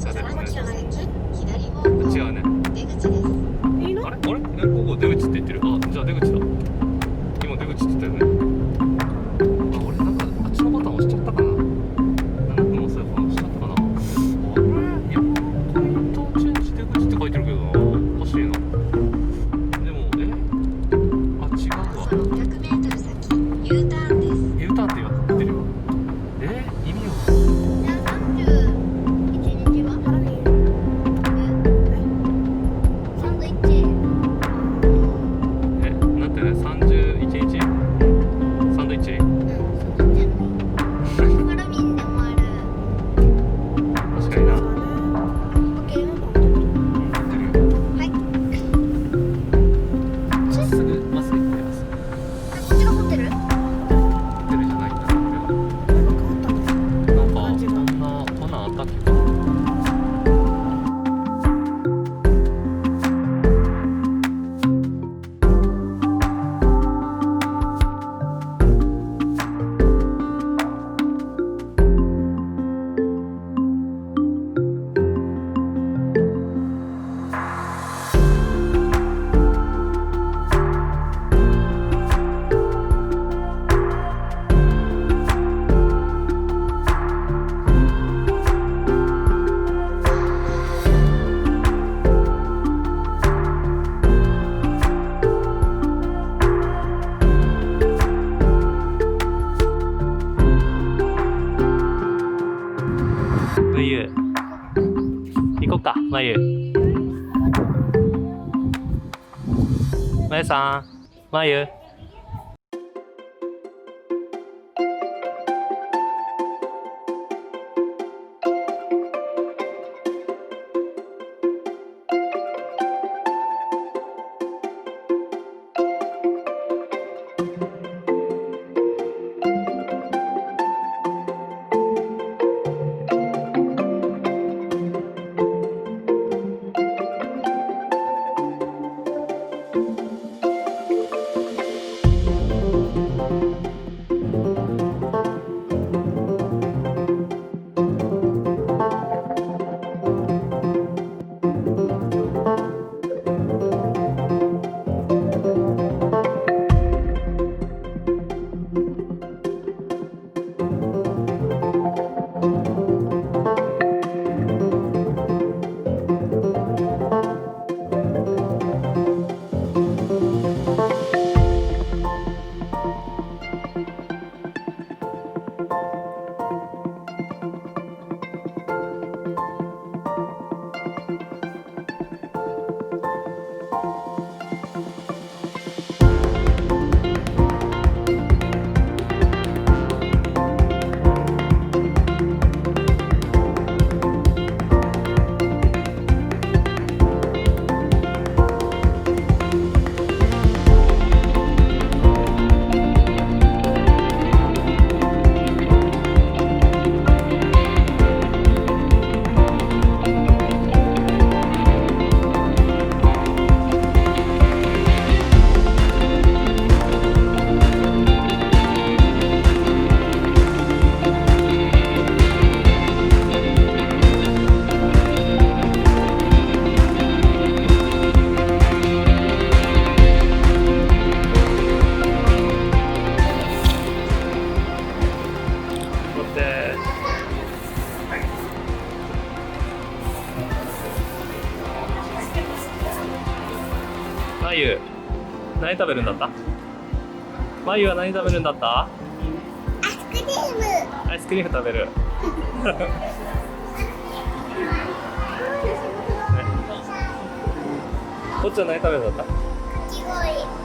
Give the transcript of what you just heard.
つが出るんですね。こ違うね。あれここ出口って言ってる。あ、じゃあ出口だ。今出口って言ったよね。あ、俺なんかあっちのボタン押しちゃったかな。7分押せば押しちゃったかな。あれ、いや、ポイントチェンジ出口って書いてるけどな。おかしいな。でもあ、違うわ。600メートル先 U ターンです。 U ターンって言ってるよ。意味を。行こっか、まゆ。まゆさん、まゆ。まゆ、何食べるんだった？まゆは何食べるんだった？アイスクリーム。アイスクリーム食べる。こっちは何食べるんだった？かき氷。